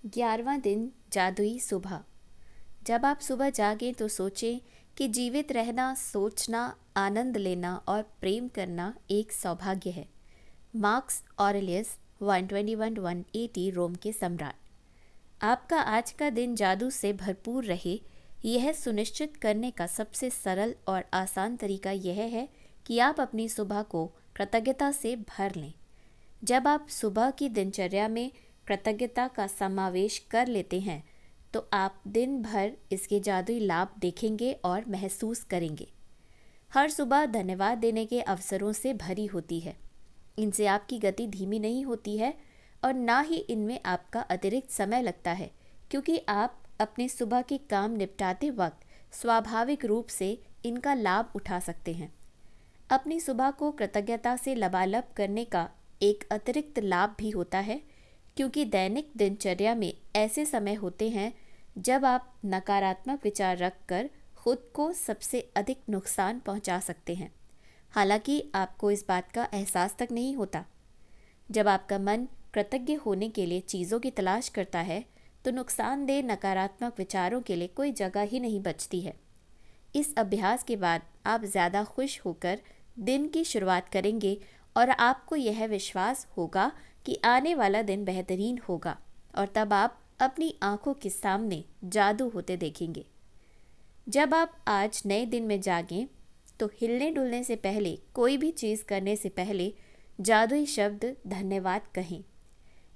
11वां दिन जादुई सुबह। जब आप सुबह जागें तो सोचें कि जीवित रहना, सोचना, आनंद लेना और प्रेम करना एक सौभाग्य है। मार्कस ऑरेलियस 121-180 रोम के सम्राट। आपका आज का दिन जादू से भरपूर रहे, यह सुनिश्चित करने का सबसे सरल और आसान तरीका यह है कि आप अपनी सुबह को कृतज्ञता से भर लें। जब आप सुबह की दिनचर्या में कृतज्ञता का समावेश कर लेते हैं तो आप दिन भर इसके जादुई लाभ देखेंगे और महसूस करेंगे। हर सुबह धन्यवाद देने के अवसरों से भरी होती है। इनसे आपकी गति धीमी नहीं होती है और ना ही इनमें आपका अतिरिक्त समय लगता है, क्योंकि आप अपने सुबह के काम निपटाते वक्त स्वाभाविक रूप से इनका लाभ उठा सकते हैं। अपनी सुबह को कृतज्ञता से लबालब करने का एक अतिरिक्त लाभ भी होता है, क्योंकि दैनिक दिनचर्या में ऐसे समय होते हैं जब आप नकारात्मक विचार रखकर खुद को सबसे अधिक नुकसान पहुंचा सकते हैं। हालांकि आपको इस बात का एहसास तक नहीं होता। जब आपका मन कृतज्ञ होने के लिए चीज़ों की तलाश करता है तो नुकसानदेह नकारात्मक विचारों के लिए कोई जगह ही नहीं बचती है। इस अभ्यास के बाद आप ज़्यादा खुश होकर दिन की शुरुआत करेंगे और आपको यह विश्वास होगा कि आने वाला दिन बेहतरीन होगा, और तब आप अपनी आंखों के सामने जादू होते देखेंगे। जब आप आज नए दिन में जागें तो हिलने डुलने से पहले, कोई भी चीज़ करने से पहले जादुई शब्द धन्यवाद कहें।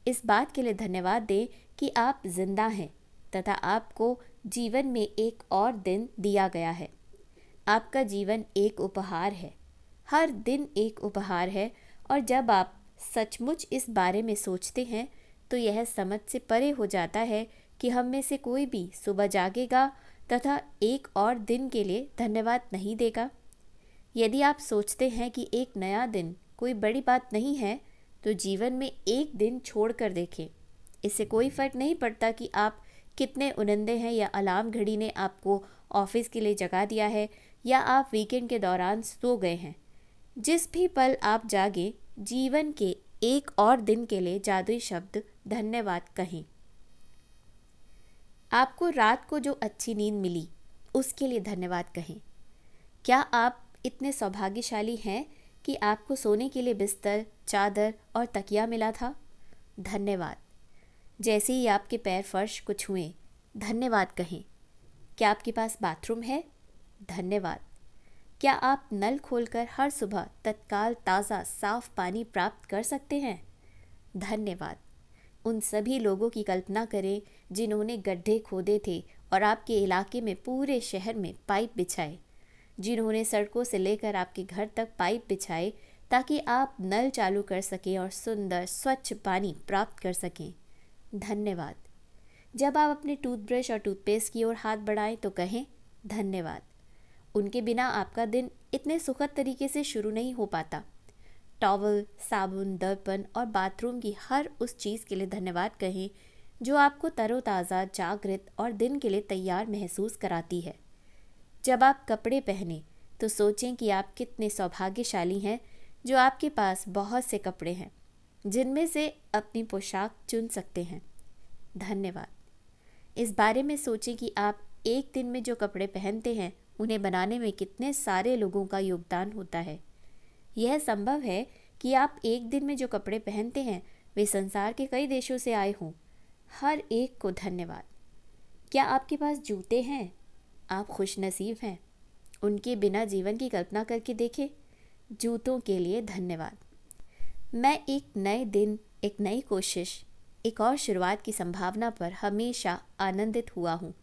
इस बात के लिए धन्यवाद दें कि आप जिंदा हैं तथा आपको जीवन में एक और दिन दिया गया है। आपका जीवन एक उपहार है। हर दिन एक उपहार है, और जब आप सचमुच इस बारे में सोचते हैं तो यह समझ से परे हो जाता है कि हम में से कोई भी सुबह जागेगा तथा एक और दिन के लिए धन्यवाद नहीं देगा। यदि आप सोचते हैं कि एक नया दिन कोई बड़ी बात नहीं है तो जीवन में एक दिन छोड़ कर देखें। इससे कोई फर्क नहीं पड़ता कि आप कितने उनंदे हैं या अलार्म घड़ी ने आपको ऑफिस के लिए जगा दिया है या आप वीकेंड के दौरान सो गए हैं। जिस भी पल आप जागे, जीवन के एक और दिन के लिए जादुई शब्द धन्यवाद कहें। आपको रात को जो अच्छी नींद मिली उसके लिए धन्यवाद कहें। क्या आप इतने सौभाग्यशाली हैं कि आपको सोने के लिए बिस्तर, चादर और तकिया मिला था? धन्यवाद। जैसे ही आपके पैर फर्श को छुएं, धन्यवाद कहें। क्या आपके पास बाथरूम है? धन्यवाद। क्या आप नल खोलकर हर सुबह तत्काल ताज़ा साफ पानी प्राप्त कर सकते हैं? धन्यवाद। उन सभी लोगों की कल्पना करें जिन्होंने गड्ढे खोदे थे और आपके इलाके में पूरे शहर में पाइप बिछाए, जिन्होंने सड़कों से लेकर आपके घर तक पाइप बिछाए ताकि आप नल चालू कर सकें और सुंदर स्वच्छ पानी प्राप्त कर सकें। धन्यवाद। जब आप अपने टूथब्रश और टूथपेस्ट की ओर हाथ बढ़ाएं तो कहें धन्यवाद। उनके बिना आपका दिन इतने सुखद तरीके से शुरू नहीं हो पाता। टॉवल, साबुन, दर्पण और बाथरूम की हर उस चीज़ के लिए धन्यवाद कहें जो आपको तरोताज़ा, जागृत और दिन के लिए तैयार महसूस कराती है। जब आप कपड़े पहने तो सोचें कि आप कितने सौभाग्यशाली हैं जो आपके पास बहुत से कपड़े हैं जिनमें से अपनी पोशाक चुन सकते हैं। धन्यवाद। इस बारे में सोचें कि आप एक दिन में जो कपड़े पहनते हैं उन्हें बनाने में कितने सारे लोगों का योगदान होता है। यह संभव है कि आप एक दिन में जो कपड़े पहनते हैं वे संसार के कई देशों से आए हों। हर एक को धन्यवाद। क्या आपके पास जूते हैं? आप खुशनसीब हैं। उनके बिना जीवन की कल्पना करके देखें। जूतों के लिए धन्यवाद। मैं एक नए दिन, एक नई कोशिश, एक और शुरुआत की संभावना पर हमेशा आनंदित हुआ हूँ।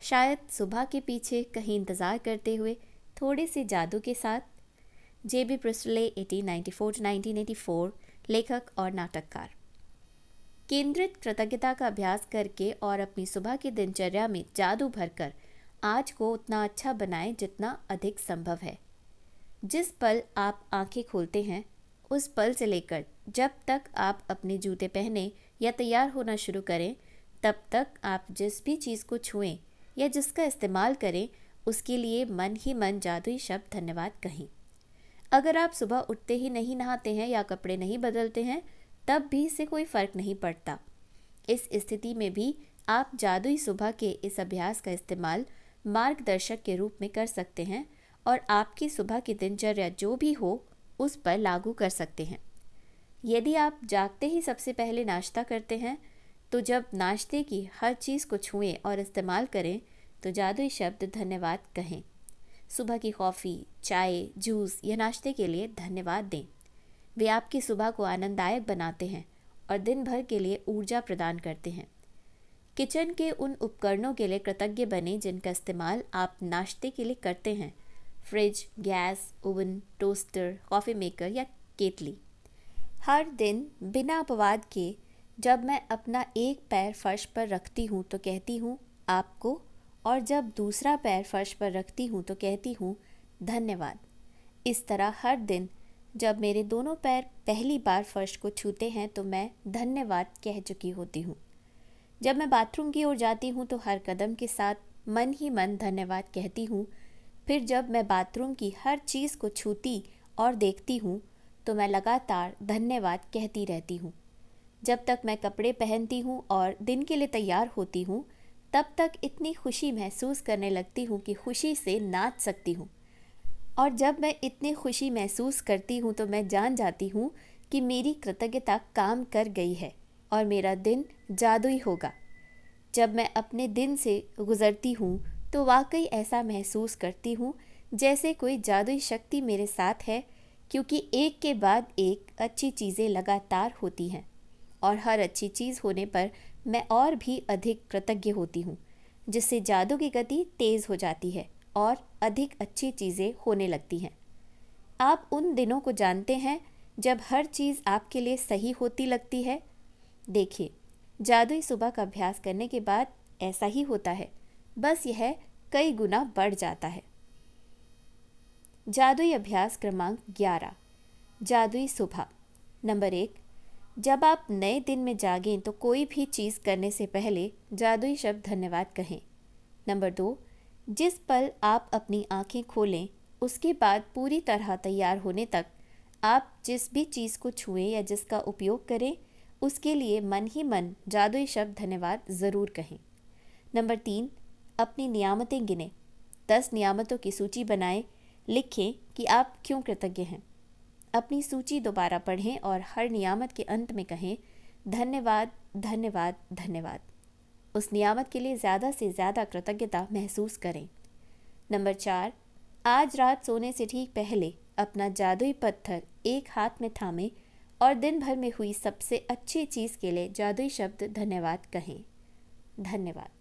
शायद सुबह के पीछे कहीं इंतज़ार करते हुए थोड़े से जादू के साथ। जेबी प्रिस्टले 1894-1984, लेखक और नाटककार। केंद्रित कृतज्ञता का अभ्यास करके और अपनी सुबह की दिनचर्या में जादू भरकर आज को उतना अच्छा बनाएं जितना अधिक संभव है। जिस पल आप आंखें खोलते हैं उस पल से लेकर जब तक आप अपने जूते पहने या तैयार होना शुरू करें, तब तक आप जिस भी चीज़ को छुएं या जिसका इस्तेमाल करें उसके लिए मन ही मन जादुई शब्द धन्यवाद कहें। अगर आप सुबह उठते ही नहीं नहाते हैं या कपड़े नहीं बदलते हैं, तब भी इससे कोई फ़र्क नहीं पड़ता। इस स्थिति में भी आप जादुई सुबह के इस अभ्यास का इस्तेमाल मार्गदर्शक के रूप में कर सकते हैं और आपकी सुबह की दिनचर्या जो भी हो उस पर लागू कर सकते हैं। यदि आप जागते ही सबसे पहले नाश्ता करते हैं तो जब नाश्ते की हर चीज़ को छुएं और इस्तेमाल करें तो जादुई शब्द धन्यवाद कहें। सुबह की कॉफ़ी, चाय, जूस या नाश्ते के लिए धन्यवाद दें। वे आपकी सुबह को आनंददायक बनाते हैं और दिन भर के लिए ऊर्जा प्रदान करते हैं। किचन के उन उपकरणों के लिए कृतज्ञ बने जिनका इस्तेमाल आप नाश्ते के लिए करते हैं। Fridge, gas, oven, toaster, coffee maker या केतली। हर दिन बिना अपवाद के जब मैं अपना एक पैर फर्श पर रखती हूँ तो कहती हूँ आपको, और जब दूसरा पैर फर्श पर रखती हूँ तो कहती हूँ धन्यवाद। इस तरह हर दिन जब मेरे दोनों पैर पहली बार फर्श को छूते हैं तो मैं धन्यवाद कह चुकी होती हूँ। जब मैं बाथरूम की ओर जाती हूँ तो हर कदम के साथ मन ही मन धन्यवाद कहती हूँ। फिर जब मैं बाथरूम की हर चीज़ को छूती और देखती हूँ तो मैं लगातार धन्यवाद कहती रहती हूँ। जब तक मैं कपड़े पहनती हूँ और दिन के लिए तैयार होती हूँ तब तक इतनी खुशी महसूस करने लगती हूँ कि खुशी से नाच सकती हूँ। और जब मैं इतनी खुशी महसूस करती हूँ तो मैं जान जाती हूँ कि मेरी कृतज्ञता काम कर गई है और मेरा दिन जादुई होगा। जब मैं अपने दिन से गुजरती हूँ तो वाकई ऐसा महसूस करती हूँ जैसे कोई जादुई शक्ति मेरे साथ है, क्योंकि एक के बाद एक अच्छी चीज़ें लगातार होती हैं और हर अच्छी चीज़ होने पर मैं और भी अधिक कृतज्ञ होती हूँ, जिससे जादू की गति तेज़ हो जाती है और अधिक अच्छी चीज़ें होने लगती हैं। आप उन दिनों को जानते हैं जब हर चीज़ आपके लिए सही होती लगती है। देखिए, जादुई सुबह का अभ्यास करने के बाद ऐसा ही होता है, बस यह कई गुना बढ़ जाता है। जादुई अभ्यास क्रमांक 11, जादुई सुबह। नंबर 1, जब आप नए दिन में जागें तो कोई भी चीज़ करने से पहले जादुई शब्द धन्यवाद कहें। नंबर 2, जिस पल आप अपनी आंखें खोलें उसके बाद पूरी तरह तैयार होने तक आप जिस भी चीज़ को छुएं या जिसका उपयोग करें उसके लिए मन ही मन जादुई शब्द धन्यवाद ज़रूर कहें। नंबर 3, अपनी नियामतें गिनें। 10 नियामतों की सूची बनाएं। लिखें कि आप क्यों कृतज्ञ हैं। अपनी सूची दोबारा पढ़ें और हर नियामत के अंत में कहें धन्यवाद, धन्यवाद, धन्यवाद। उस नियामत के लिए ज़्यादा से ज़्यादा कृतज्ञता महसूस करें। नंबर 4, आज रात सोने से ठीक पहले अपना जादुई पत्थर एक हाथ में थामें और दिन भर में हुई सबसे अच्छी चीज़ के लिए जादुई शब्द धन्यवाद कहें। धन्यवाद।